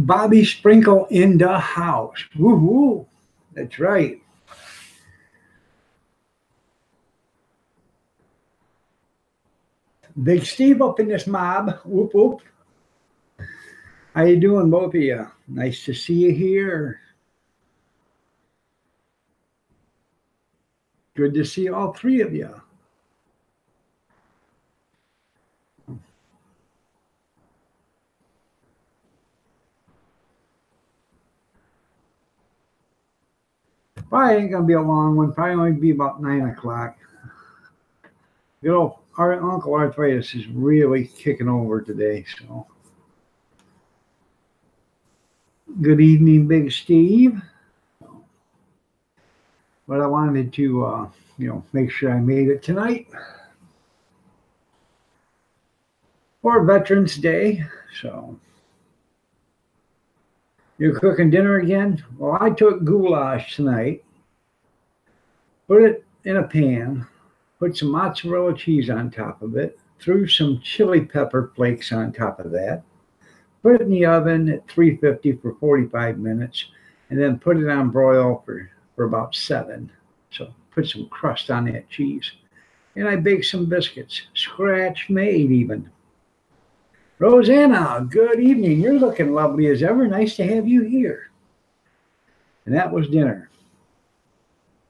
Bobby Sprinkle in the house. Woo woo. That's right. Big Steve up in this mob. Whoop whoop. How you doing, both of you? Nice to see you here. Good to see all three of you. Probably ain't gonna be a long one. Probably only be about 9 o'clock. You know, our Uncle Arthritis is really kicking over today. So, good evening, Big Steve. But I wanted to, make sure I made it tonight for Veterans Day. So, you're cooking dinner again? Well, I took goulash tonight, put it in a pan, put some mozzarella cheese on top of it, threw some chili pepper flakes on top of that, put it in the oven at 350 for 45 minutes, and then put it on broil for about 7. So put some crust on that cheese. And I baked some biscuits, scratch made even. Rosanna, good evening. You're looking lovely as ever. Nice to have you here. And that was dinner.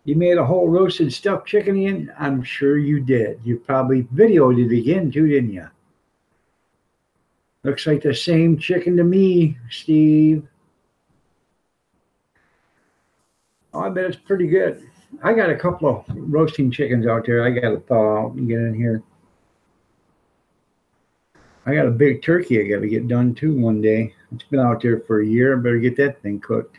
You made a whole roasted stuffed chicken in? I'm sure you did. You probably videoed it again too, didn't you? Looks like the same chicken to me, Steve. Oh, I bet it's pretty good. I got a couple of roasting chickens out there. I got to thaw out and get in here. I got a big turkey I got to get done too one day. It's been out there for a year. I better get that thing cooked.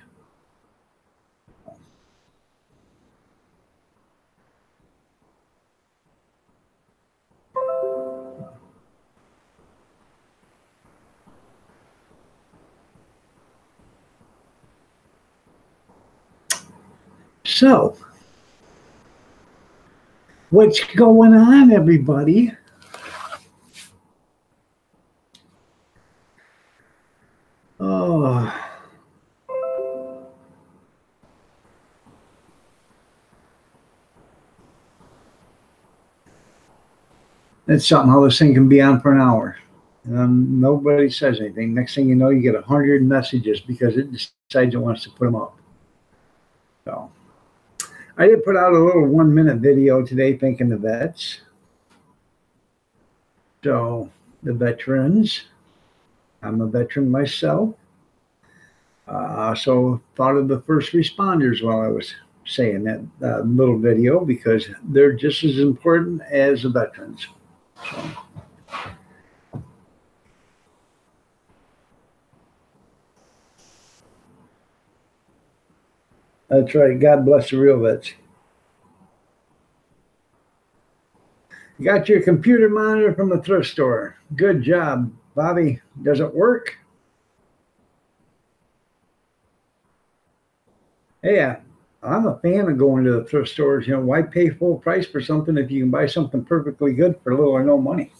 So, what's going on, everybody? Oh, that's something how this thing can be on for an hour. And nobody says anything. Next thing you know, you get 100 messages because it decides it wants to put them up. So, I did put out a little 1-minute video today thanking the vets. So, the veterans. I'm a veteran myself. So thought of the first responders while I was saying that little video because they're just as important as the veterans. So. That's right. God bless the real vets. You got your computer monitor from the thrift store. Good job, Bobby. Does it work? Hey, I'm a fan of going to the thrift stores. You know, why pay full price for something if you can buy something perfectly good for little or no money?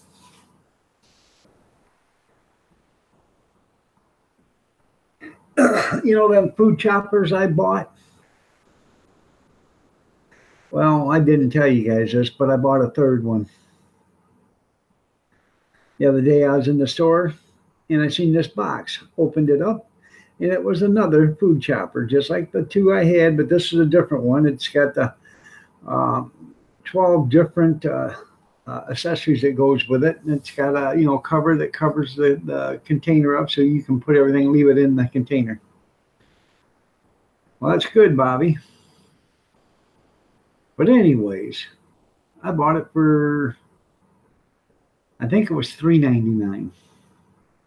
You know them food choppers I bought? Well, I didn't tell you guys this, but I bought a third one. The other day I was in the store and I seen this box, opened it up, and it was another food chopper, just like the two I had, but this is a different one. It's got the 12 different accessories that goes with it, and it's got a cover that covers the container up so you can put everything, leave it in the container. Well, that's good, Bobby. But anyways, I bought it for, I think it was $3.99,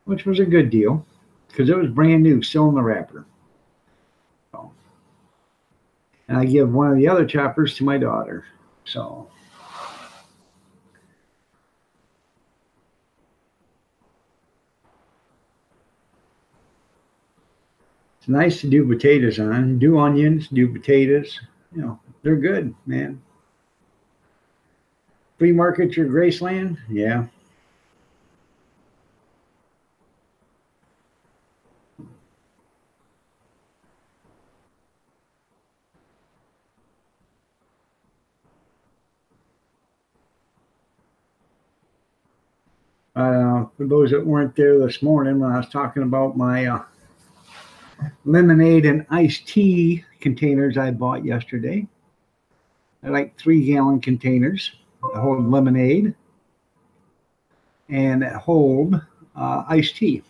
which was a good deal because it was brand new, still in the wrapper. So, and I give one of the other choppers to my daughter. So, it's nice to do potatoes on, do onions, do potatoes. You know, they're good, man. Flea market your Graceland? Yeah. For those that weren't there this morning when I was talking about my lemonade and iced tea containers I bought yesterday. They're like 3-gallon containers that hold lemonade and that hold iced tea.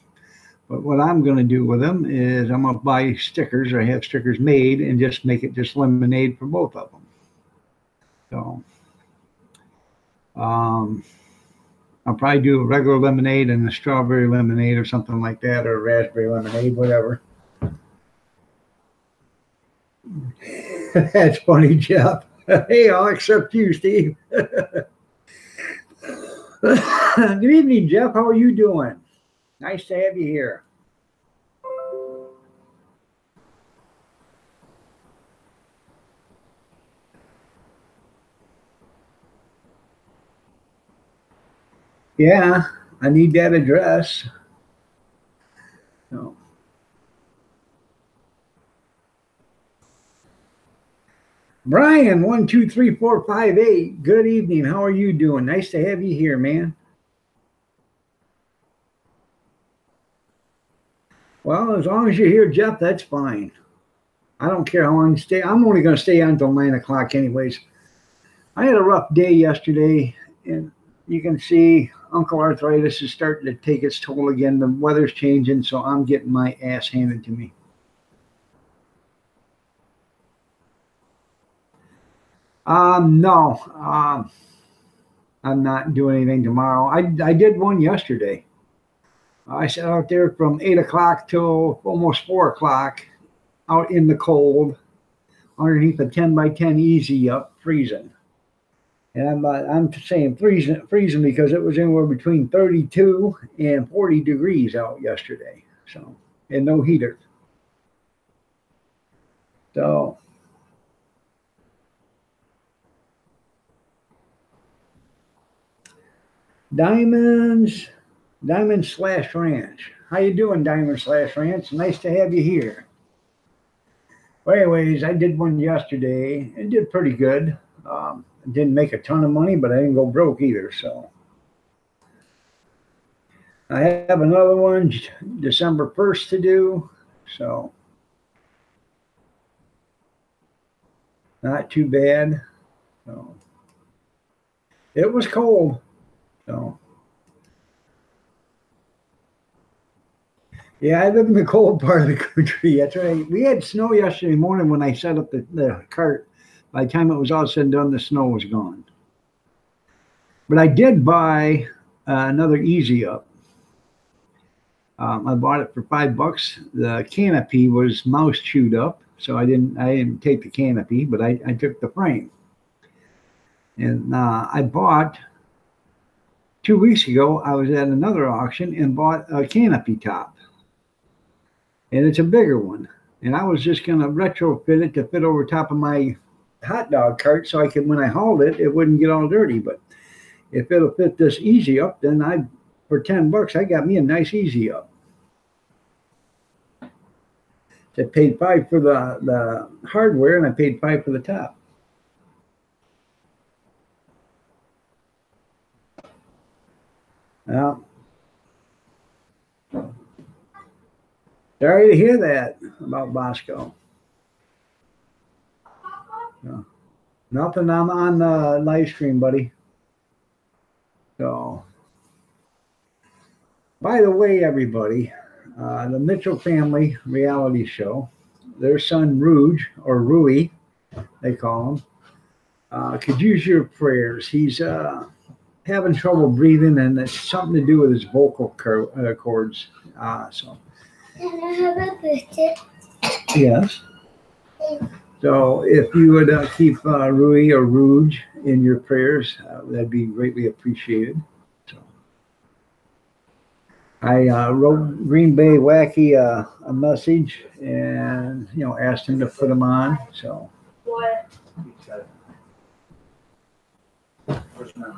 But what I'm going to do with them is I'm going to buy stickers or have stickers made and just make it just lemonade for both of them. So I'll probably do a regular lemonade and a strawberry lemonade or something like that, or a raspberry lemonade, whatever. That's funny, Jeff. Hey, I'll accept you, Steve. Good evening, Jeff. How are you doing? Nice to have you here. Yeah, I need that address. So, Brian, 123 4 5 8. Good evening. How are you doing? Nice to have you here, man. Well, as long as you're here, Jeff, that's fine. I don't care how long you stay. I'm only going to stay on until 9 o'clock, anyways. I had a rough day yesterday, and you can see Uncle Arthritis is starting to take its toll again. The weather's changing, so I'm getting my ass handed to me. No, I'm not doing anything tomorrow. I did one yesterday. I sat out there from 8 o'clock till almost 4 o'clock, out in the cold, underneath a 10 by 10 easy up, freezing. And I'm saying freezing because it was anywhere between 32 and 40 degrees out yesterday. So, and no heater. So, Diamonds, Diamond Slash Ranch. How you doing, Diamond Slash Ranch? Nice to have you here. Well, anyways, I did one yesterday. It did pretty good. Didn't make a ton of money, but I didn't go broke either. So I have another one December 1st to do. So not too bad. So it was cold. So yeah, I live in the cold part of the country. That's right. We had snow yesterday morning when I set up the cart. By the time it was all said and done, the snow was gone. But I did buy another Easy Up. I bought it for $5. The canopy was mouse chewed up, so I didn't take the canopy, but I took the frame. And I bought 2 weeks ago. I was at another auction and bought a canopy top, and it's a bigger one. And I was just going to retrofit it to fit over top of my hot dog cart, so I could, when I hauled it, it wouldn't get all dirty. But if it'll fit this Easy Up, then for $10, I got me a nice Easy Up. I paid $5 for the hardware, and I paid $5 for the top. Well, sorry to hear that about Bosco. No, nothing. I'm on the live stream, buddy. So, by the way, everybody, the Mitchell family reality show, their son Rouge, or Rui, they call him, could use your prayers. He's having trouble breathing, and it's something to do with his vocal cords. So, can I have a biscuit? Yes. So, if you would keep Rui or Rouge in your prayers, that'd be greatly appreciated. So, I wrote Green Bay Wacky a message, and asked him to put him on. So, what?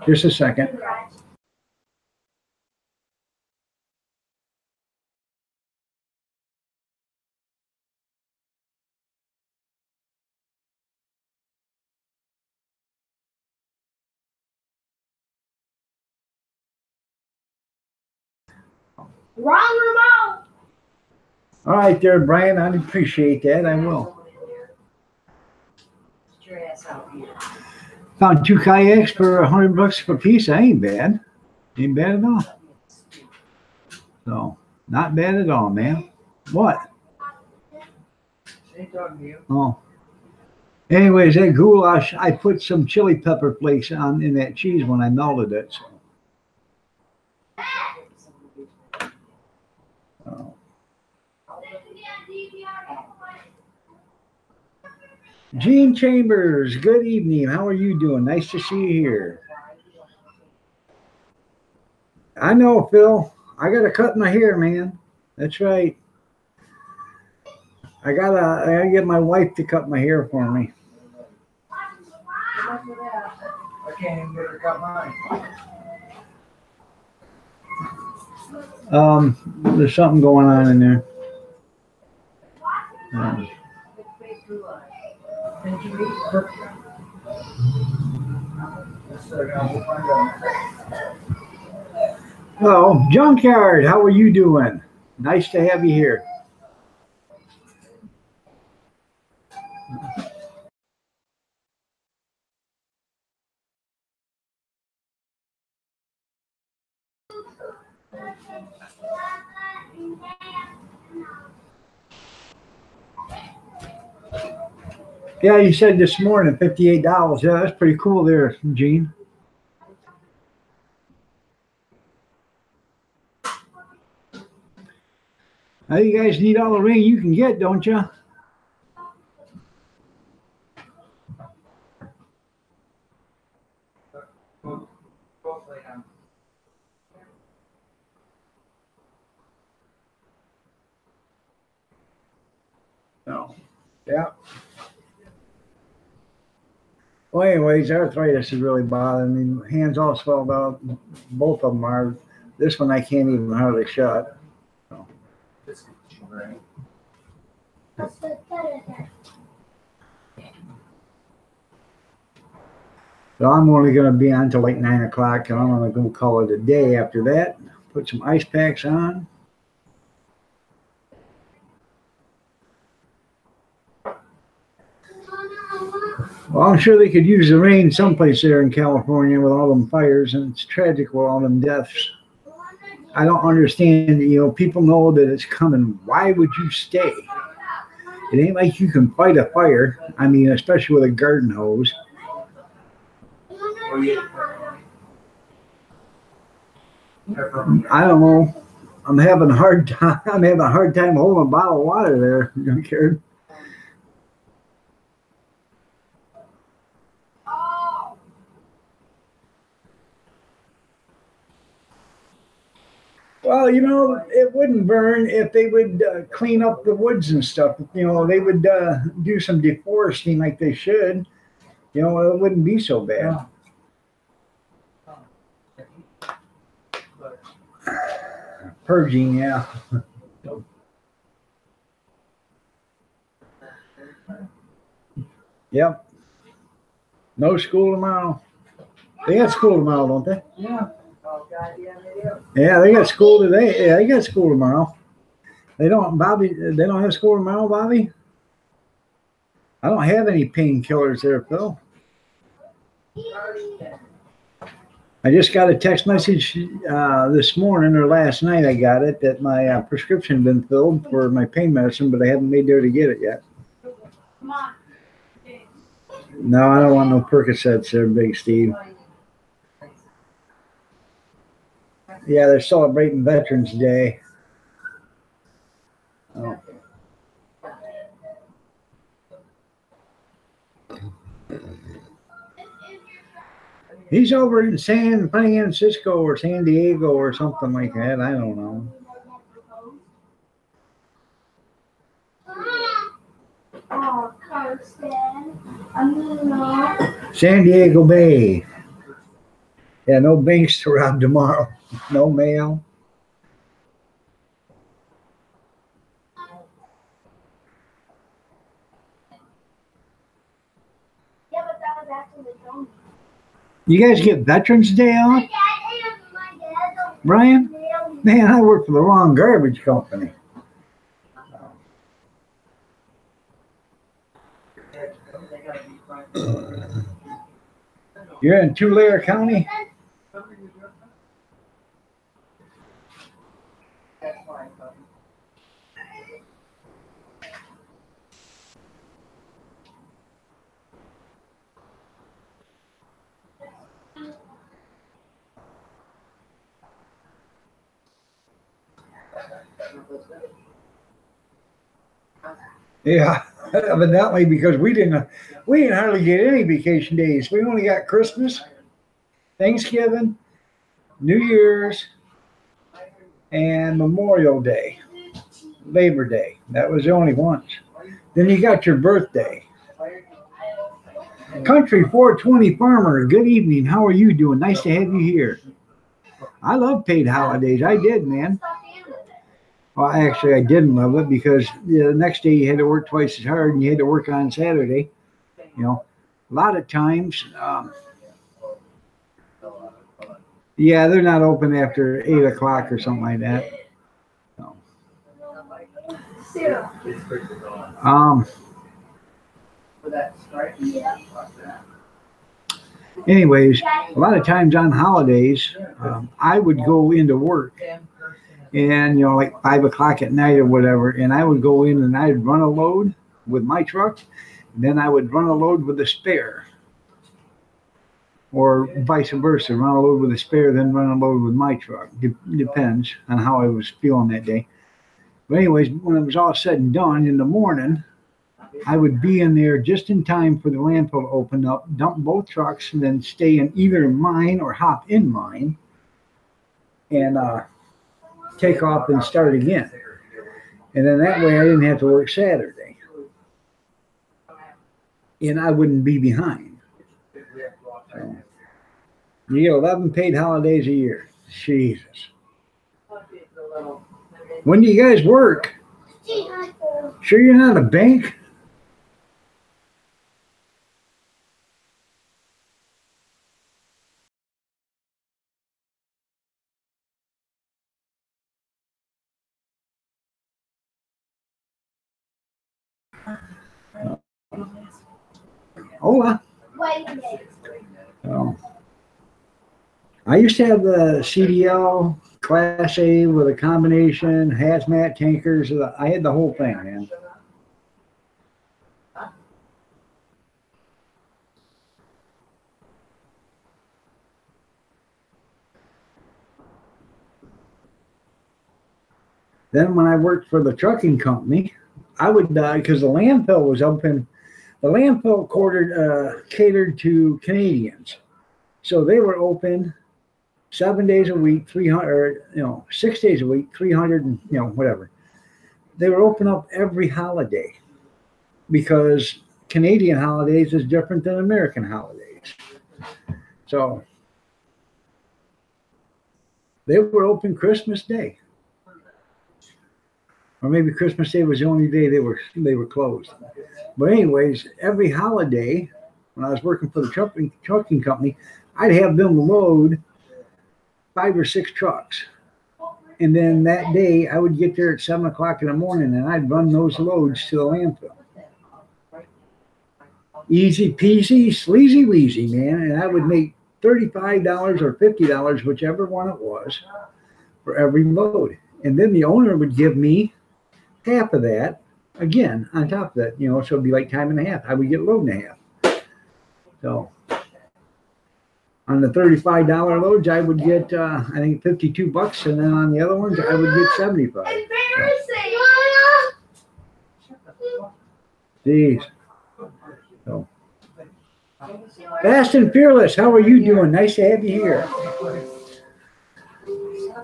Just a second. Wrong remote. All right there, Brian. I appreciate that. I will. Get your ass out here. Found 2 kayaks for $100 a piece. That ain't bad. Ain't bad at all. So, not bad at all, man. What? Ain't talking to you. Oh. Anyways, that goulash, I put some chili pepper flakes on in that cheese when I melted it. So. Oh. Gene Chambers, good evening. How are you doing? Nice to see you here. I know, Phil. I gotta cut my hair, man. That's right. I gotta get my wife to cut my hair for me. I can't even get her to cut mine. There's something going on in there. Hello, Junkyard. How are you doing? Nice to have you here. Yeah, you said this morning $58. Yeah, that's pretty cool there, Gene. Now you guys need all the rain you can get, don't you? No. Yeah. Well, anyways, arthritis is really bothering me. Hands all swelled out. Both of them are. This one I can't even hardly shut. So. So I'm only going to be on until like 9 o'clock, and I'm going to go call it a day after that. Put some ice packs on. Well, I'm sure they could use the rain someplace there in California with all them fires, and it's tragic with all them deaths. I don't understand, people know that it's coming. Why would you stay? It ain't like you can fight a fire. I mean, especially with a garden hose. I don't know. I'm having a hard time. I'm having a hard time holding a bottle of water there, Junkyard. Well, it wouldn't burn if they would clean up the woods and stuff. They would do some deforesting like they should. It wouldn't be so bad. Purging, yeah. Yep. No school tomorrow. They got school tomorrow, don't they? Yeah. Oh, God, yeah, they do. Yeah, they got school today. Yeah, they got school tomorrow. They don't, Bobby. They don't have school tomorrow, Bobby. I don't have any painkillers there, Phil. I just got a text message this morning or last night. I got it that my prescription had been filled for my pain medicine, but I haven't made there to get it yet. Come on. No, I don't want no Percocets there, Big Steve. Yeah, they're celebrating Veterans Day. Oh. He's over in San Francisco or San Diego or something like that. I don't know. Oh, Carson. San Diego Bay. Yeah, no banks to rob tomorrow. No mail. Yeah, but that was after the drone. You guys get Veterans Day off, Brian? Man, I work for the wrong garbage company. You're in Tulare County? Yeah, evidently, because we didn't hardly get any vacation days. We only got Christmas, Thanksgiving, New Year's, and Memorial Day, Labor Day. That was the only ones. Then you got your birthday. Country 420 Farmer, good evening. How are you doing? Nice to have you here. I love paid holidays. I did, man. Well, actually, I didn't love it because the next day you had to work twice as hard and you had to work on Saturday. You know, a lot of times, yeah, they're not open after 8 o'clock or something like that. So, anyways, a lot of times on holidays, I would go into work and, like 5 o'clock at night or whatever, and I would go in and I'd run a load with my truck, and then I would run a load with a spare, or vice versa, run a load with a spare, then run a load with my truck. Depends on how I was feeling that day. But anyways, when it was all said and done in the morning, I would be in there just in time for the landfill to open up, dump both trucks, and then stay in either mine or hop in mine and take off and start again. And then that way I didn't have to work Saturday. And I wouldn't be behind. So, you get 11 paid holidays a year. Jesus. When do you guys work? Sure you're not a bank? Hola. Oh. I used to have the CDL Class A with a combination, hazmat, tankers. I had the whole thing, man. Then when I worked for the trucking company, I would, because the landfill was open, the landfill catered to Canadians. So they were open 7 days a week, 300, 6 days a week, 300, and whatever. They were open up every holiday because Canadian holidays is different than American holidays. So they were open Christmas Day. Or maybe Christmas Day was the only day they were closed. But anyways, every holiday, when I was working for the trucking company, I'd have them load 5 or 6 trucks. And then that day, I would get there at 7 o'clock in the morning, and I'd run those loads to the landfill. Easy peasy, sleazy weasy, man. And I would make $35 or $50, whichever one it was, for every load. And then the owner would give me half of that, again, on top of that, so it'd be like time and a half. I would get a load and a half. So on the $35 loads, I would get, I think, $52, and then on the other ones, I would get 75. Jeez. So, Fast and Fearless, how are you doing? Nice to have you here.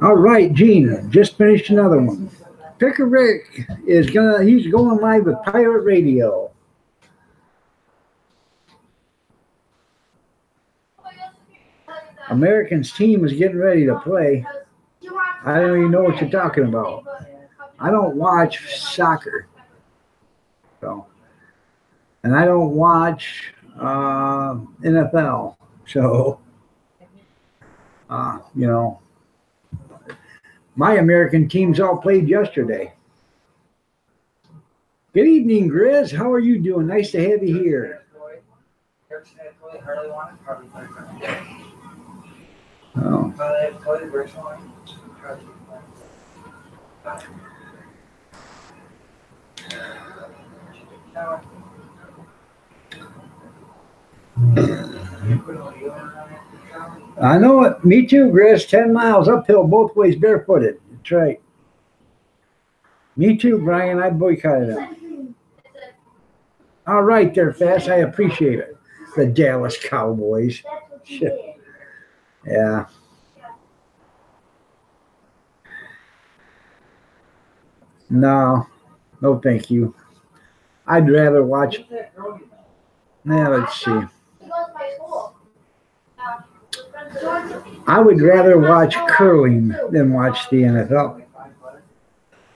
All right, Gene, just finished another one. Picker Rick he's going live with Pirate Radio. Americans team is getting ready to play. I don't even know what you're talking about. I don't watch soccer. So, and I don't watch NFL. So, My American teams all played yesterday. Good evening, Grizz. How are you doing? Nice to have you here. Oh. I know it. Me too, Grizz. 10 miles uphill both ways barefooted. That's right. Me too, Brian. I boycotted them. All right there, Fast. I appreciate it. The Dallas Cowboys. Shit. Yeah. No. No, thank you. I'd rather watch. Now, let's see. I would rather watch curling than watch the NFL.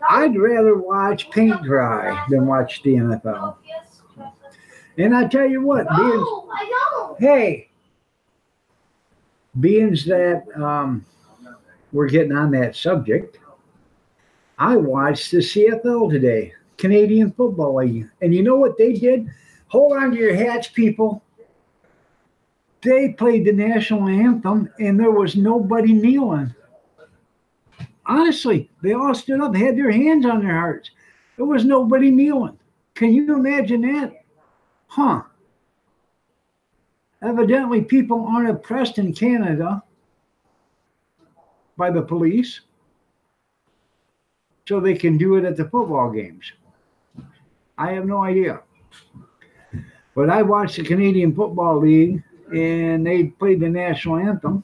I'd rather watch paint dry than watch the NFL. And I tell you what, hey, being that we're getting on that subject, I watched the CFL today, Canadian Football League. And you know what they did? Hold on to your hats, people. They played the national anthem and there was nobody kneeling. Honestly, they all stood up, had their hands on their hearts. There was nobody kneeling. Can you imagine that? Huh. Evidently, people aren't oppressed in Canada by the police, so they can do it at the football games. I have no idea. But I watched the Canadian Football League, and they played the national anthem.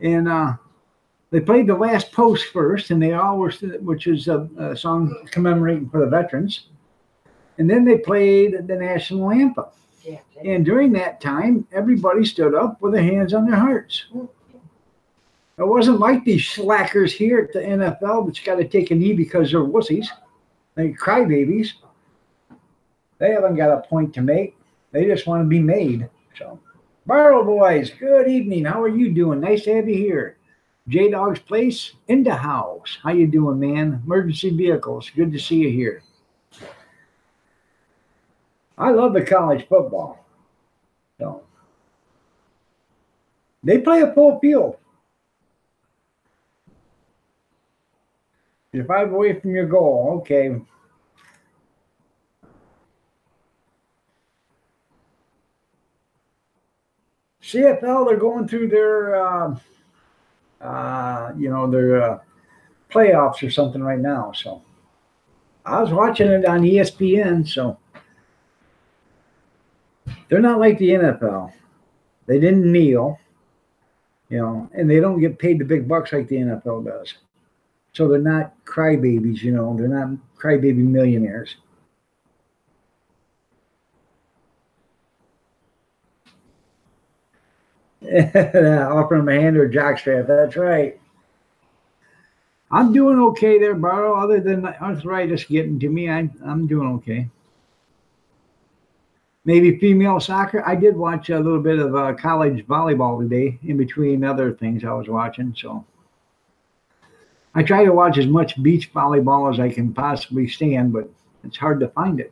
And they played the last post first, and they always, which is a song commemorating for the veterans. And then they played the national anthem. And during that time, everybody stood up with their hands on their hearts. It wasn't like these slackers here at the NFL that's got to take a knee because they're wussies, like crybabies. They haven't got a point to make. They just want to be made. So, Barrel Boys, good evening. How are you doing? Nice to have you here. J Dog's Place in the house. How you doing, man? Emergency vehicles. Good to see you here. I love the college football. So, they play a full field. You're 5 away from your goal. Okay. CFL, they're going through their, their playoffs or something right now. So I was watching it on ESPN. So they're not like the NFL. They didn't kneel, and they don't get paid the big bucks like the NFL does. So they're not crybabies, they're not crybaby millionaires. Offering them a hand or a jockstrap. That's right. I'm doing okay there, Barrow. Other than arthritis getting to me, I'm doing okay. Maybe female soccer. I did watch a little bit of college volleyball today in between other things I was watching. So I try to watch as much beach volleyball as I can possibly stand, but it's hard to find it.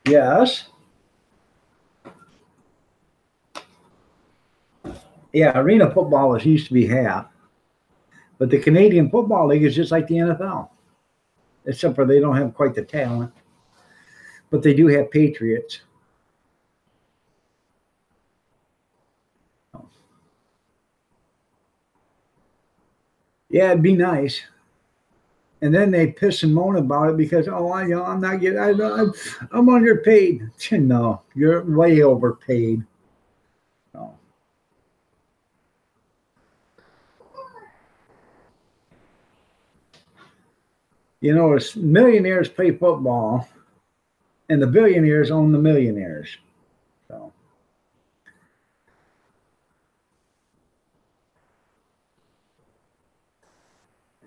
Yes. Yeah, arena football used to be half, but the Canadian Football League is just like the NFL, except for they don't have quite the talent, but they do have Patriots. Yeah, it'd be nice. And then they piss and moan about it because, I'm not getting, I'm underpaid. No, you're way overpaid. No. Millionaires play football, and the billionaires own the millionaires. So.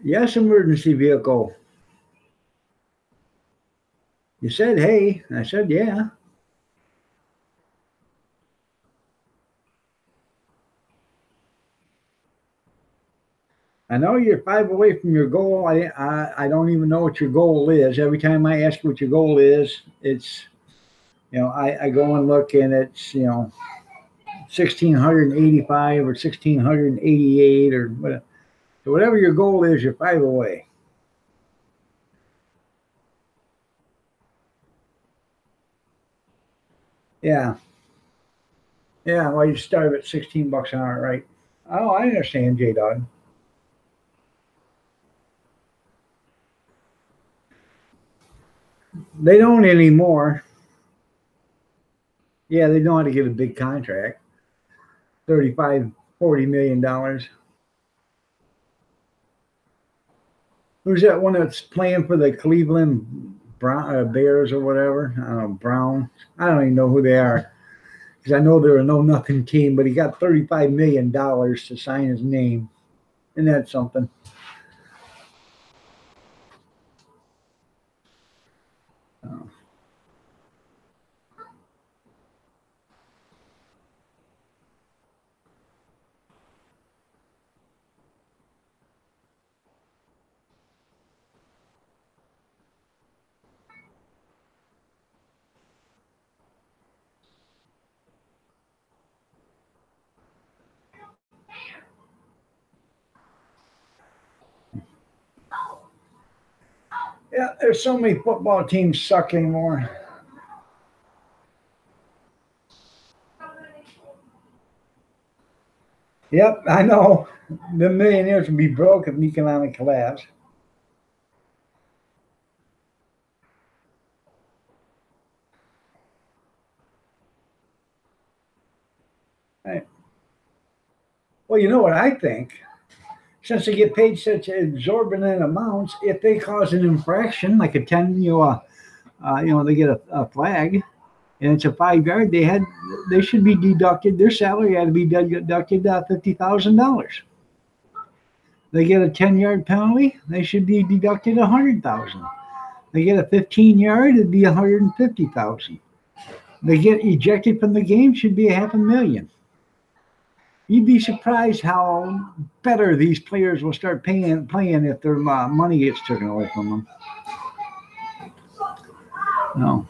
Yes, emergency vehicle. You said, hey. I said, yeah. I know you're 5 away from your goal. I don't even know what your goal is. Every time I ask you what your goal is, it's, I go and look and it's, 1,685 or 1,688 or whatever. So whatever your goal is, you're 5 away. Yeah. Yeah. Well, you start at $16 an hour, right? Oh, I understand, J Dog. They don't anymore. Yeah, they know how to get a big contract. 35, $40 million. Who's that one that's playing for the Cleveland Bears or whatever? I don't know, Brown. I don't even know who they are because I know they're a no nothing team. But he got $35 million to sign his name, and that's something. Oh. Yeah, there's so many football teams suck anymore. Yep, I know. The millionaires would be broke if an economic collapse. Right. Well, you know what I think? Since they get paid such exorbitant amounts, if they cause an infraction, like a 10, they get a flag, and it's a 5 yard, they should be deducted. Their salary had to be deducted $50,000. They get a 10 yard penalty, they should be deducted 100,000. They get a 15 yard, it'd be 150,000. They get ejected from the game, should be $500,000. You'd be surprised how better these players will start playing if their money gets taken away from them. No.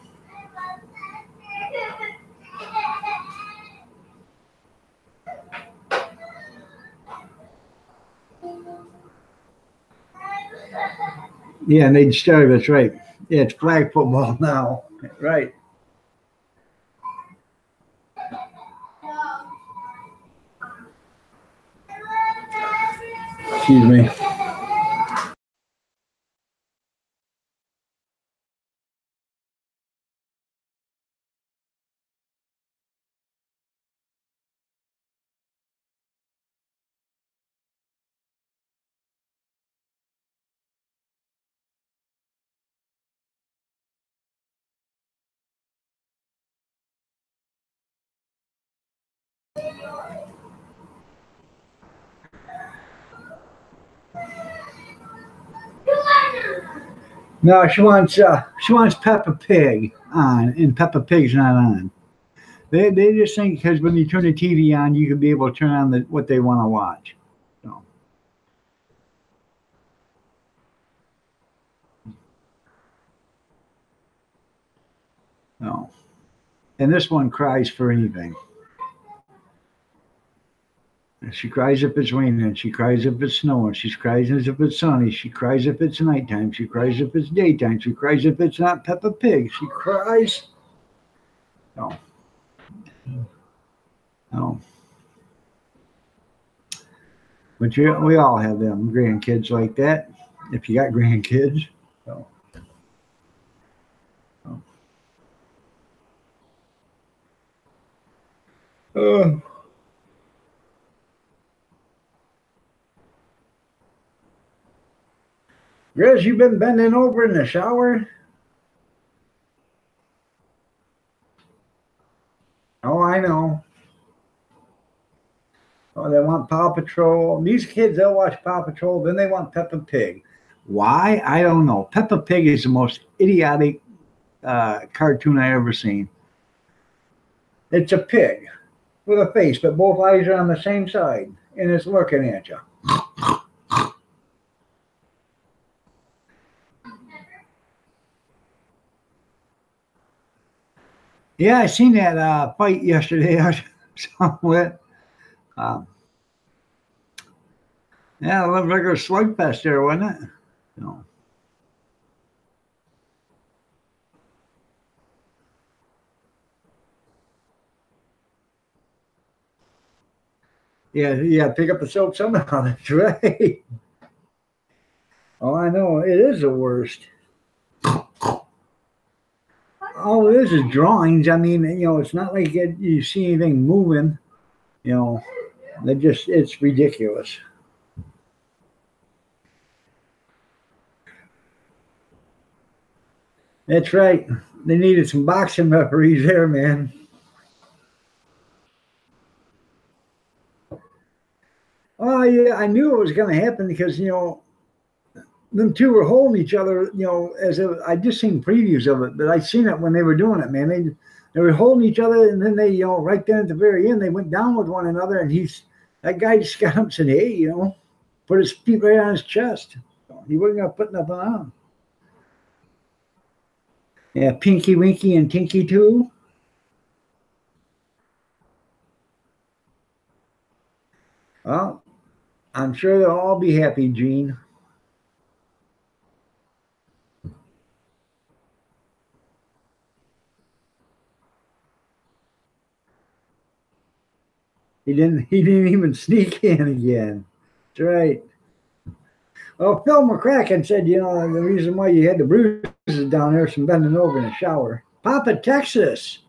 Yeah, and they'd start. That's right. Yeah, it's flag football now. Right. Excuse me. No, she wants Peppa Pig on, and Peppa Pig's not on. They just think because when you turn the TV on, you can be able to turn on what they want to watch. So no, and this one cries for anything. She cries if it's raining. She cries if it's snowing. She cries if it's sunny. She cries if it's nighttime. She cries if it's daytime. She cries if it's not Peppa Pig. She cries. No, no. But we all have them grandkids like that. If you got grandkids. So, so. Uh, Grizz, you been bending over in the shower? Oh, I know. Oh, they want Paw Patrol. These kids, they'll watch Paw Patrol, then they want Peppa Pig. Why? I don't know. Peppa Pig is the most idiotic cartoon I ever seen. It's a pig with a face, but both eyes are on the same side, and it's looking at you. Yeah, I seen that fight yesterday. I saw it. Um, yeah, it looked like a slugfest there, wasn't it? No. Yeah, pick up the soap somehow. That's right. Oh, I know. It is the worst. All it is drawings. I mean, it's not like you see anything moving. It's ridiculous. That's right. They needed some boxing referees there, man. Oh yeah, I knew it was going to happen because them two were holding each other. I just seen previews of it, but I seen it when they were doing it, man. They were holding each other, and then they right then at the very end they went down with one another, and that guy just got up and said, "Hey, put his feet right on his chest." He wasn't going to put nothing on. Yeah, Pinky Winky and Tinky too. Well, I'm sure they'll all be happy, Gene. He didn't even sneak in again. That's right. Well, Phil McCracken said, the reason why you had the bruises down there is from bending over in the shower. Papa Texas.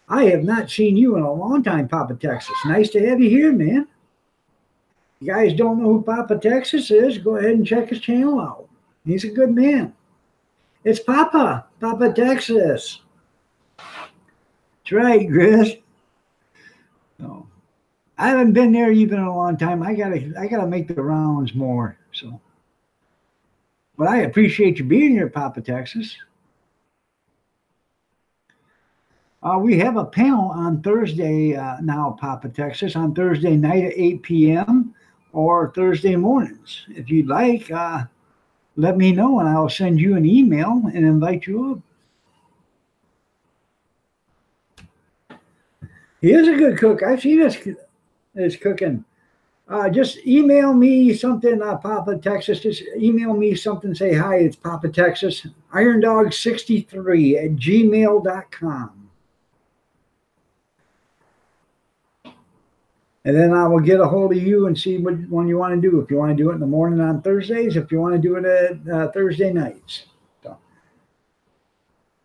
I have not seen you in a long time, Papa Texas. Nice to have you here, man. You guys don't know who Papa Texas is? Go ahead and check his channel out. He's a good man. It's Papa Texas. That's right, Chris. No, I haven't been there even in a long time. I gotta make the rounds more. So, but I appreciate you being here, Papa Texas. We have a panel on Thursday now, Papa Texas, on Thursday night at 8 p.m. or Thursday mornings. If you'd like, let me know and I'll send you an email and invite you up. He is a good cook. I've seen his cooking. Just email me something, Papa Texas. Just email me something. Say, hi, it's Papa Texas. IronDog63@gmail.com. And then I will get a hold of you and see what one you want to do. If you want to do it in the morning on Thursdays, if you want to do it at Thursday nights. So,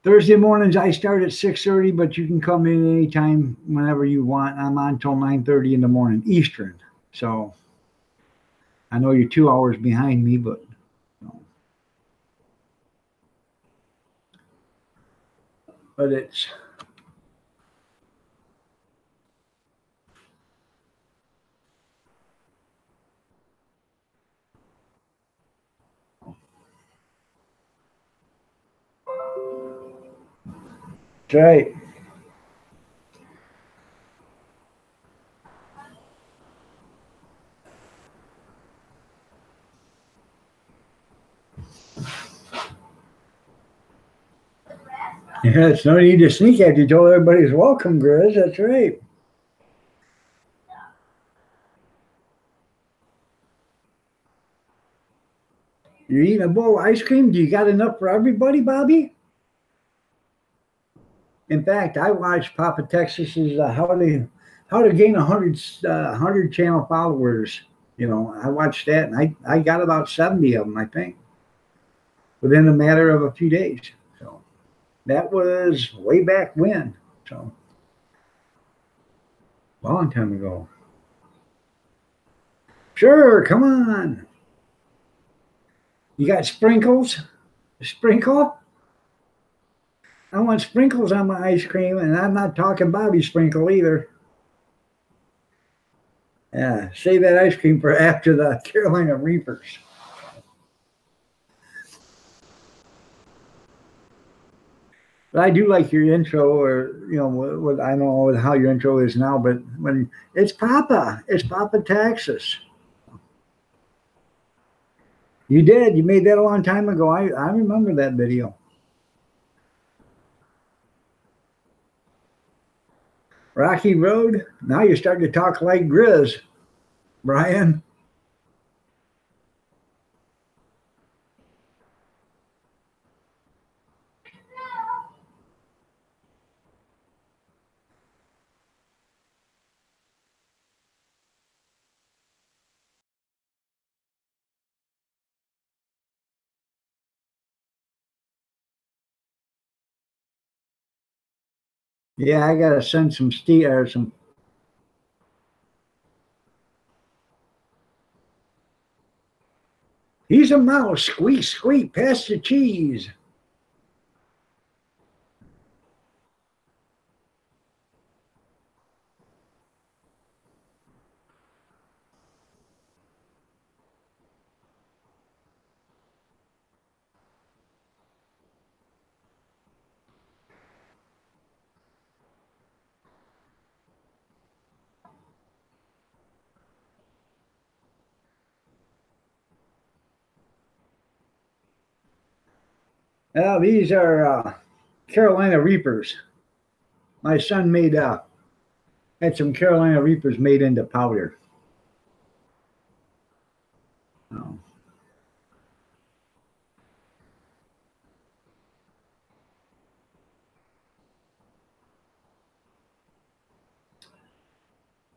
Thursday mornings, I start at 6:30, but you can come in anytime, whenever you want. I'm on till 9:30 in the morning, Eastern. So I know you're 2 hours behind me, but it's right. Yeah, it's no need to sneak after you told everybody's welcome, Grizz. That's right. You're eating a bowl of ice cream? Do you got enough for everybody, Bobby? In fact, I watched Papa Texas's how to gain 100 channel followers. I watched that, and I got about 70 of them, I think, within a matter of a few days. So that was way back when. So long time ago. Sure, come on. You got sprinkles? Sprinkle? I want sprinkles on my ice cream, and I'm not talking Bobby Sprinkle either. Yeah, save that ice cream for after the Carolina Reapers. But I do like your intro, or what I don't know how your intro is now, but when it's Papa Texas. You did. You made that a long time ago. I remember that video. Rocky Road. Now you're starting to talk like Grizz, Brian. Yeah, I gotta send some some. He's a mouse. Squeak, squeak. Pass the cheese. These are Carolina Reapers. My son had some Carolina Reapers made into powder. Oh.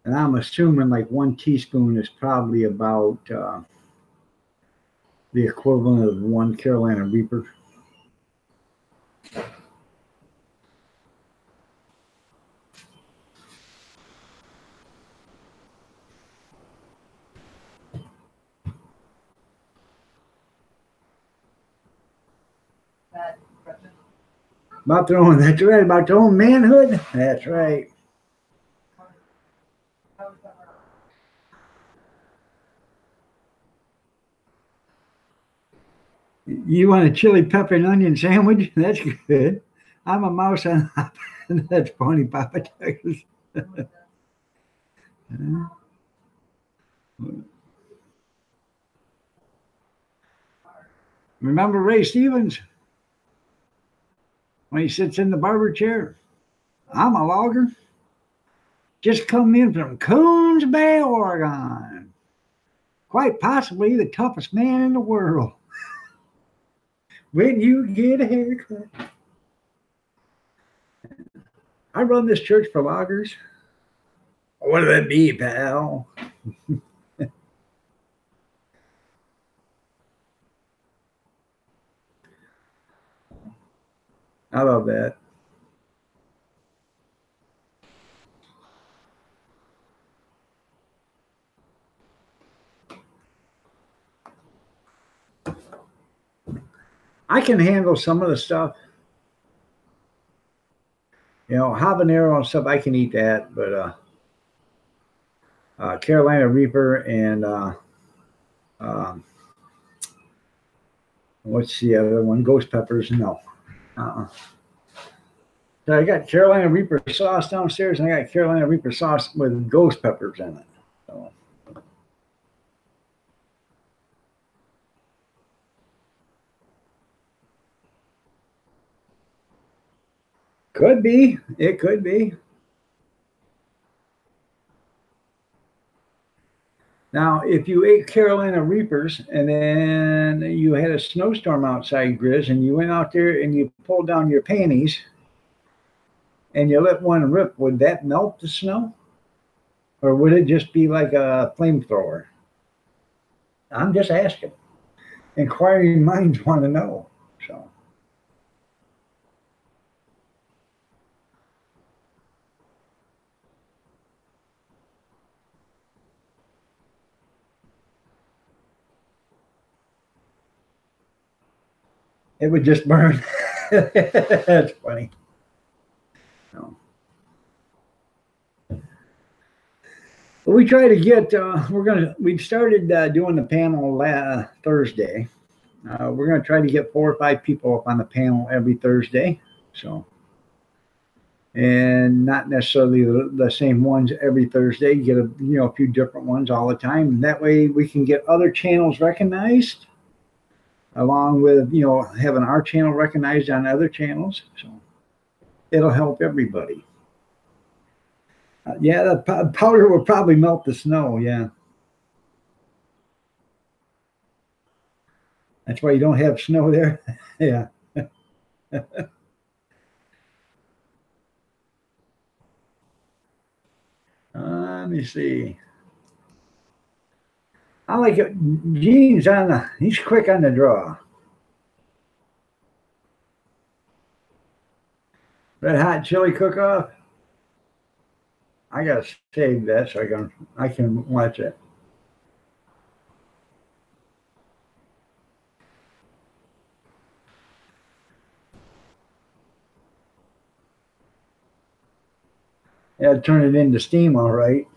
And I'm assuming like 1 teaspoon is probably about the equivalent of 1 Carolina Reaper. About their own, that's right, about their own manhood. That's right. You want a chili pepper and onion sandwich? That's good. I'm a mouse on top. That's funny, Papa Texas. Remember Ray Stevens? When he sits in the barber chair? I'm a logger. Just come in from Coons Bay, Oregon. Quite possibly the toughest man in the world. When you get a haircut. I run this church for loggers. What do that be, pal? I love that. I can handle some of the stuff. Habanero and stuff, I can eat that, but Carolina Reaper and what's the other one? Ghost peppers, no. So I got Carolina Reaper sauce downstairs, and I got Carolina Reaper sauce with ghost peppers in it. So. Could be. It could be. Now, if you ate Carolina Reapers and then you had a snowstorm outside, Grizz, and you went out there and you pulled down your panties and you let one rip, would that melt the snow? Or would it just be like a flamethrower? I'm just asking. Inquiring minds want to know. So. It would just burn. That's funny. No. We try to get. We've started doing the panel Thursday. We're going to try to get 4 or 5 people up on the panel every Thursday. So and not necessarily the same ones every Thursday. Get a few different ones all the time. And that way we can get other channels recognized, along with having our channel recognized on other channels. So it'll help everybody. Yeah, the powder will probably melt the snow. Yeah, that's why you don't have snow there. Yeah. Let me see. I like it. Gene's he's quick on the draw. Red Hot Chili Cook-Off. I gotta save that so I can watch it. Yeah, turn it into steam, all right.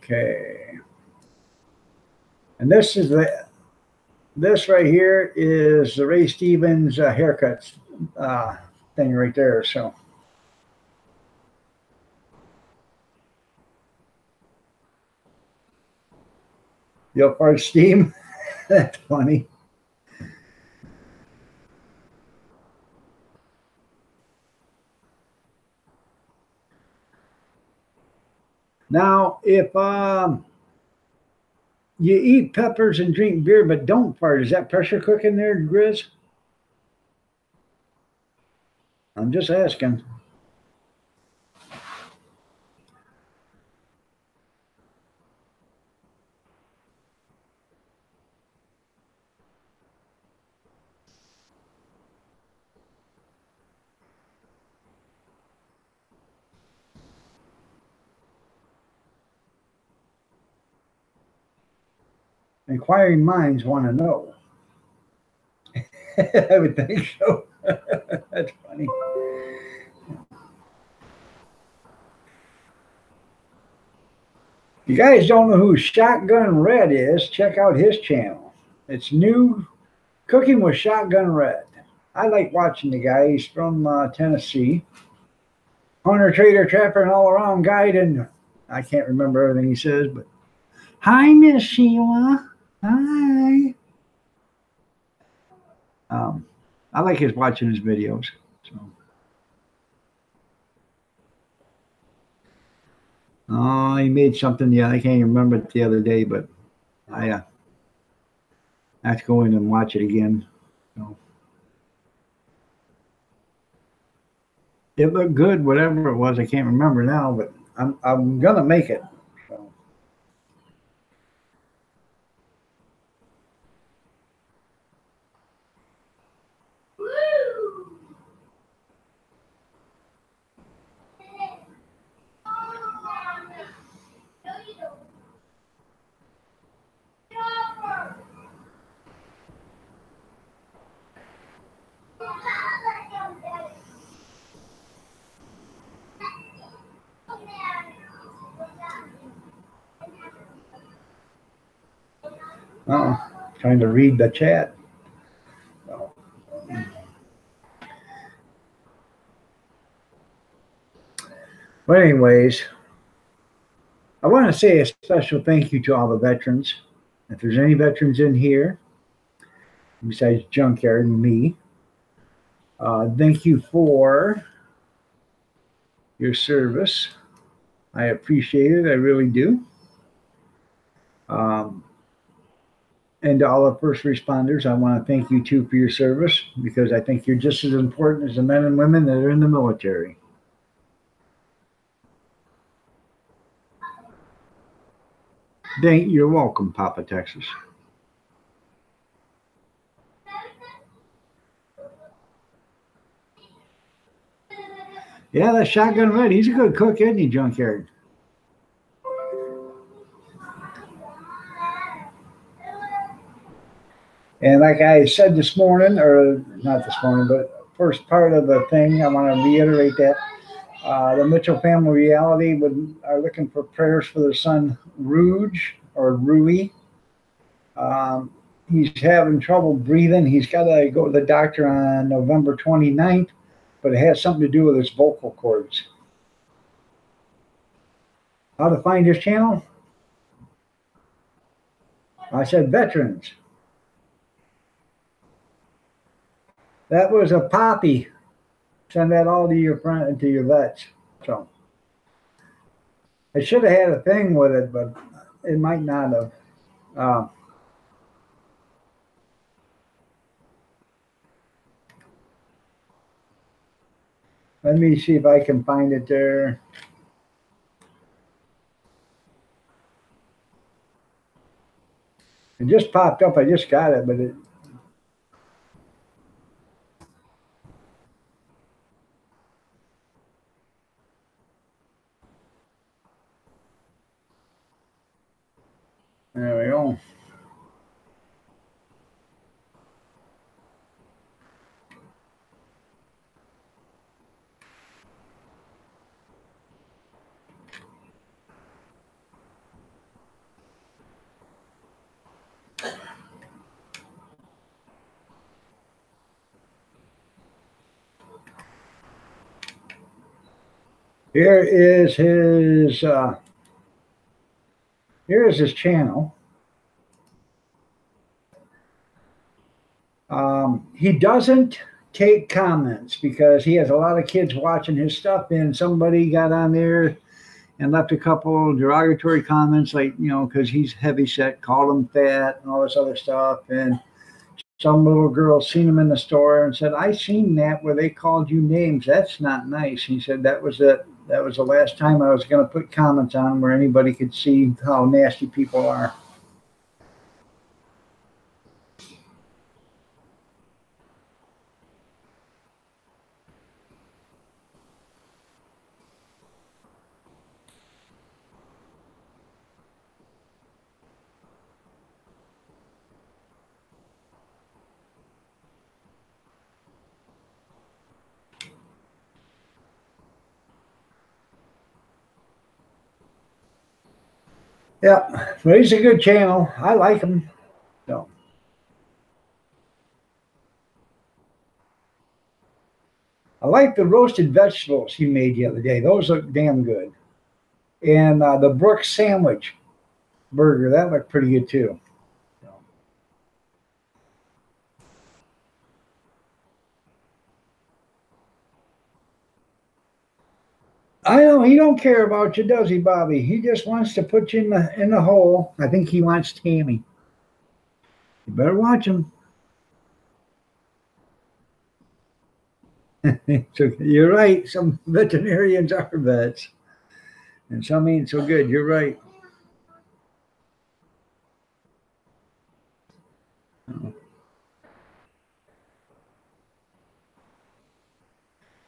Okay. And this right here is the Ray Stevens haircuts thing right there. So you'll fart steam. That's funny. Now, if you eat peppers and drink beer but don't fart, is that pressure cooking there, Grizz? I'm just asking. Inquiring minds want to know. I would think so. That's funny. If you guys don't know who Shotgun Red is, check out his channel. It's new cooking with Shotgun Red. I like watching the guy. He's from Tennessee. Hunter, trader, trapper, and all around guide. And I can't remember everything he says, but hi, Miss Sheila. Hi. I like watching his videos. So. Oh, he made something. Yeah, I can't even remember it the other day, but I have to go in and watch it again. So. It looked good, whatever it was. I can't remember now, but I'm gonna make it. So. Trying to read the chat. So. But anyways, I want to say a special thank you to all the veterans. If there's any veterans in here, besides Junkyard and me, thank you for your service. I appreciate it. I really do. And to all the first responders, I want to thank you too for your service, because I think you're just as important as the men and women that are in the military. You're welcome, Papa Texas. Yeah, that Shotgun Red, he's a good cook, isn't he, Junkyard? And like I said this morning, or not this morning, but first part of the thing, I want to reiterate that the Mitchell family reality are looking for prayers for their son Rouge or Rui. Um, he's having trouble breathing. He's got to go to the doctor on November 29th, but it has something to do with his vocal cords. How to find his channel? I said veterans. That was a Poppy. Send that all to your friend, to your vets. So I should have had a thing with it, but it might not have. Let me see if I can find it there. It just popped up. I just got it, but it. There we go. Here is his. Here is his channel. He doesn't take comments because he has a lot of kids watching his stuff, and somebody got on there and left a couple derogatory comments, like, you know, because he's heavy set, called him fat and all this other stuff. And some little girl seen him in the store and said, "I seen that where they called you names. That's not nice." He said that was it. That was the last time I was going to put comments on where anybody could see how nasty people are. Yeah, but he's a good channel. I like him. So I like the roasted vegetables he made the other day. Those look damn good. And the Brooks sandwich burger, that looked pretty good too. So, I know he don't care about you, does he, Bobby? He just wants to put you in the hole. I think he wants Tammy. You better watch him. So you're right. Some veterinarians are vets, and some ain't so good. You're right.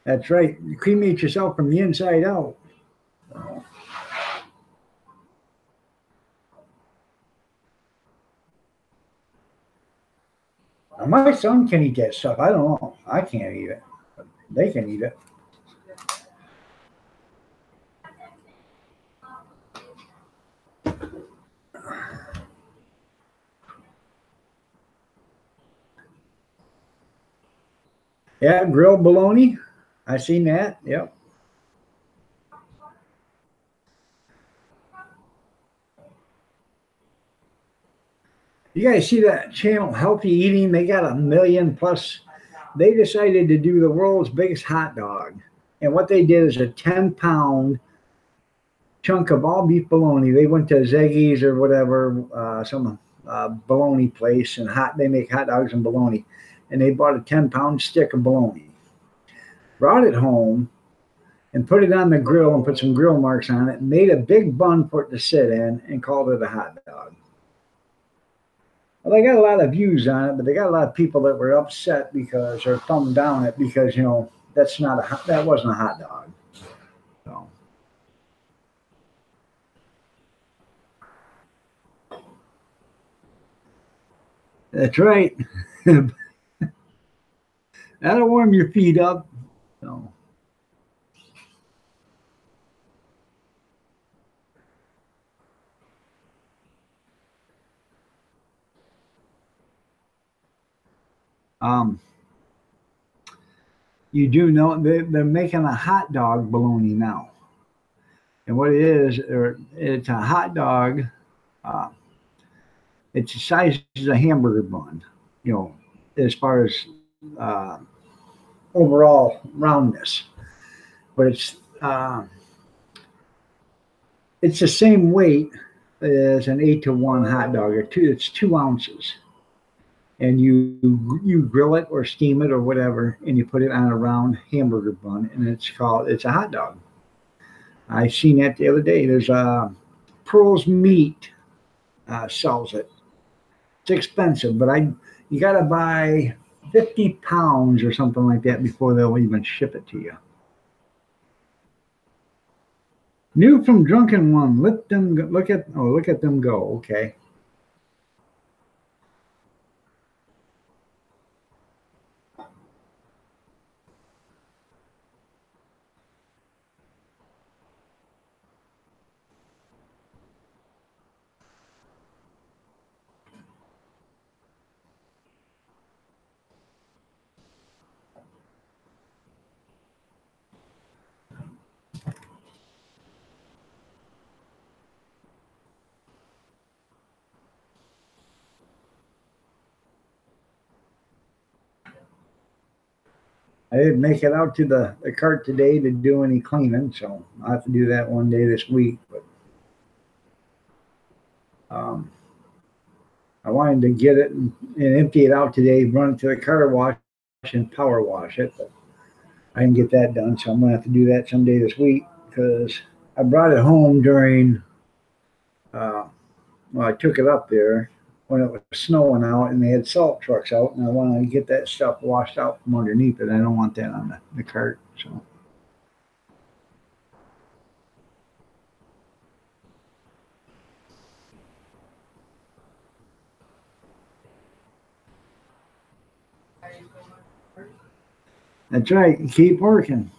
That's right. You cremate yourself from the inside out. Now, my son can eat that stuff. I don't know. I can't eat it. But they can eat it. Yeah, grilled bologna. I seen that. Yep. You guys see that channel, Healthy Eating? They got 1 million plus. They decided to do the world's biggest hot dog. And what they did is a 10-pound chunk of all beef bologna. They went to Zeggy's or whatever, some bologna place, and they make hot dogs and bologna. And they bought a 10-pound stick of bologna, brought it home, and put it on the grill and put some grill marks on it, and made a big bun for it to sit in, and called it a hot dog. Well, they got a lot of views on it, but they got a lot of people that were upset because, or thumbed down it because, you know, that wasn't a hot dog. That's right. That'll warm your feet up. So, um, you do know they're making a hot dog bologna now. And what it is, it's a hot dog. Uh, it's the size of a hamburger bun, you know, as far as uh, overall roundness. But it's the same weight as an 8-to-1 hot dog. Or two, it's 2 ounces, and you grill it or steam it or whatever, and you put it on a round hamburger bun, and it's a hot dog. I seen that the other day. There's Pearl's Meat sells it. It's expensive, but you got to buy 50 pounds or something like that before they'll even ship it to you. New from Drunken One. Let them go, look at them go. Okay. I didn't make it out to the cart today to do any cleaning, so I'll have to do that one day this week. But um, I wanted to get it and empty it out today, run it to the car wash and power wash it. But I didn't get that done, so I'm gonna have to do that someday this week because I brought it home during. Well, I took it up there when it was snowing out and they had salt trucks out, and I wanted to get that stuff washed out from underneath it. I don't want that on the cart, so. That's right. Keep working.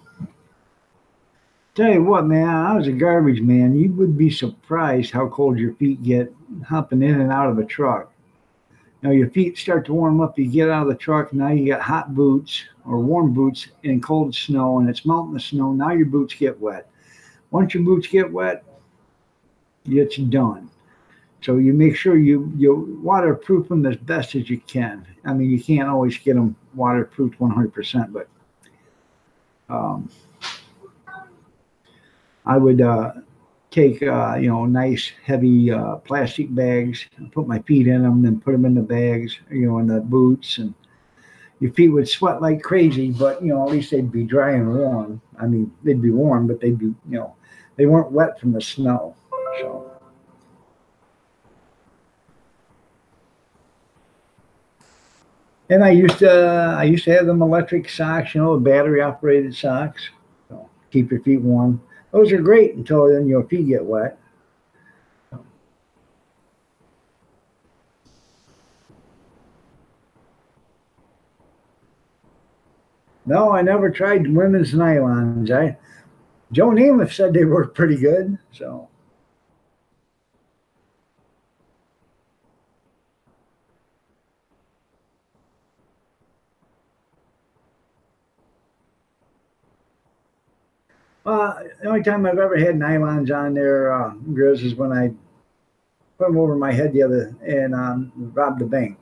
Tell you what, man, I was a garbage man. You would be surprised how cold your feet get hopping in and out of a truck. Now your feet start to warm up. You get out of the truck. Now you got hot boots or warm boots in cold snow, and it's melting the snow. Now your boots get wet. Once your boots get wet, it's done. So you make sure you waterproof them as best as you can. I mean, you can't always get them waterproofed 100%, but um, I would take nice heavy plastic bags, and put my feet in them, then put them in the bags, in the boots, and your feet would sweat like crazy, but at least they'd be dry and warm. I mean, they'd be warm, but they'd be they weren't wet from the snow. So. And I used to have them electric socks, the battery operated socks. So keep your feet warm. Those are great until then your feet get wet. No, I never tried women's nylons. Joe Namath said they work pretty good. So. The only time I've ever had nylons on there, Grizz, is when I put them over my head the other and robbed the bank.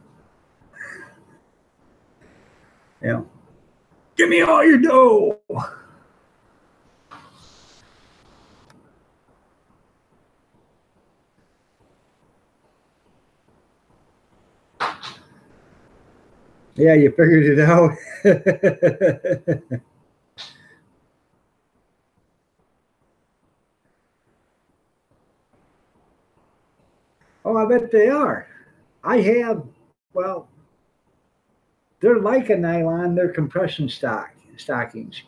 Give me all your dough. Yeah, you figured it out. Oh, I bet they are. I have, well, they're like a nylon. They're compression stockings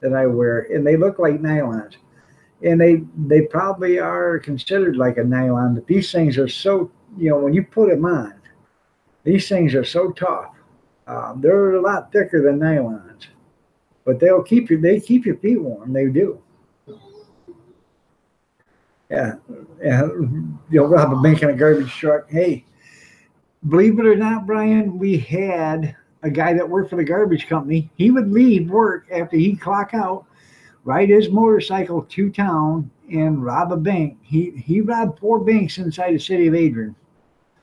that I wear, and they look like nylons. And they probably are considered like a nylon, but these things are so, when you put them on, These things are so tough. They're a lot thicker than nylons, but they'll keep you. They keep your feet warm. They do. Yeah, yeah. You'll rob a bank in a garbage truck. Hey, believe it or not, Brian, we had a guy that worked for the garbage company. He would leave work after he'd clock out, ride his motorcycle to town, and rob a bank. He robbed 4 banks inside the city of Adrian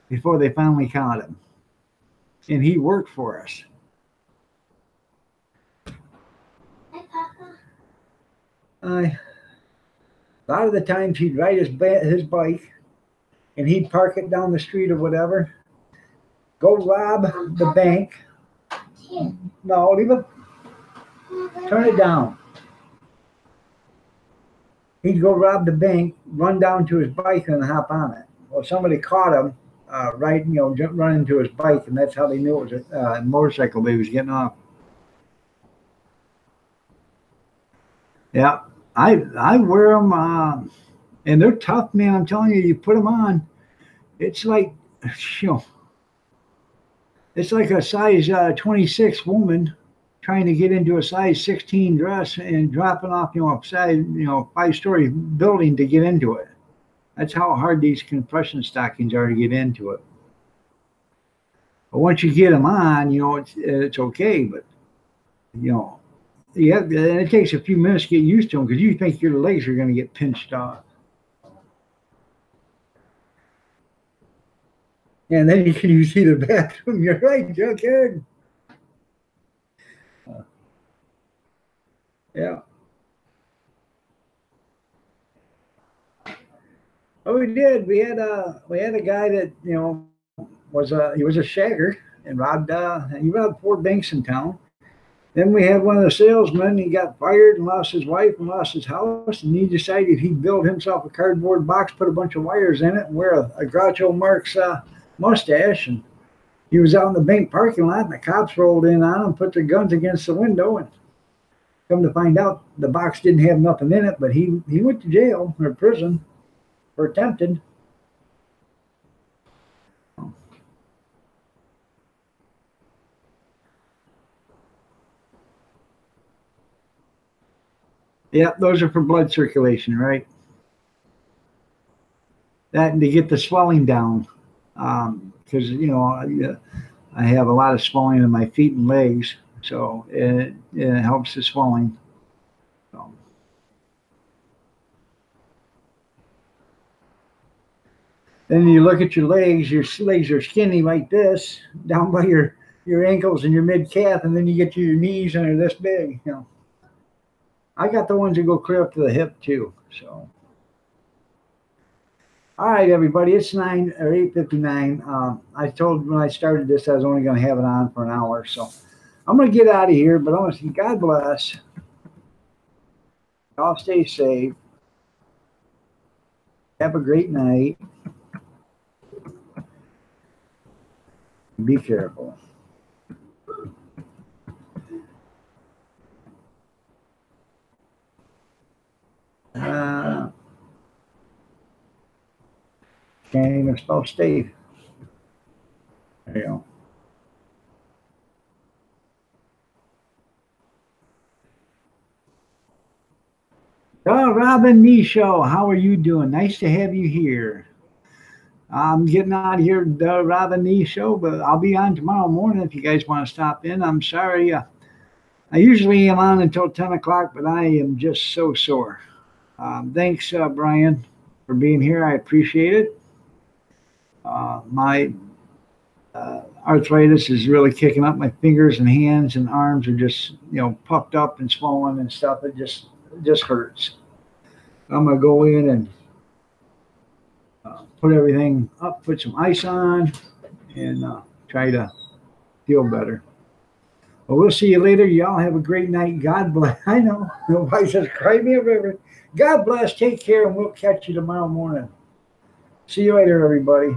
before they finally caught him, and he worked for us. A lot of the times he'd ride his bike, and he'd park it down the street or whatever. Go rob the bank. No, leave it. Turn it down. He'd go rob the bank, run down to his bike, and hop on it. Well, somebody caught him running to his bike, and that's how they knew it was a motorcycle that he was getting off. Yeah, I wear them, and they're tough, man. I'm telling you, you put them on, it's like, it's like a size 26 woman trying to get into a size 16 dress and dropping off, a size, 5-story building to get into it. That's how hard these compression stockings are to get into it. But once you get them on, it's okay. But and it takes a few minutes to get used to them because you think your legs are going to get pinched off. And then you can use the bathroom. You're right, Jughead. Yeah. Oh, we did. We had a guy that was a shagger and he robbed 4 banks in town. Then we had one of the salesmen. He got fired and lost his wife and lost his house, and he decided he'd build himself a cardboard box, put a bunch of wires in it, and wear a Groucho Marx mustache. And he was out in the bank parking lot, and the cops rolled in on him, put their guns against the window, and come to find out the box didn't have nothing in it, but he went to jail or prison for attempted. Yeah, those are for blood circulation, right? That and to get the swelling down, because I have a lot of swelling in my feet and legs, so it helps the swelling. So. Then you look at your legs are skinny like this, down by your ankles and your mid calf, and then you get to your knees and they're this big. I got the ones that go clear up to the hip too. So, all right, everybody, it's 8:59. I told when I started this I was only going to have it on for an hour, so I'm going to get out of here. But I want to say God bless. Y'all stay safe. Have a great night. Be careful. Can't even spell Steve. There you go. Oh, Robin Nisho, how are you doing? Nice to have you here. I'm getting out of here, the Robin Nisho, but I'll be on tomorrow morning if you guys want to stop in. I'm sorry. I usually am on until 10 o'clock, but I am just so sore. Thanks, Brian, for being here. I appreciate it. My arthritis is really kicking up. My fingers and hands and arms are just, puffed up and swollen and stuff. It just hurts. I'm going to go in and put everything up, put some ice on, and try to feel better. Well, we'll see you later. Y'all have a great night. God bless. I know. Nobody says, cry me a river. God bless. Take care, and we'll catch you tomorrow morning. See you later, everybody.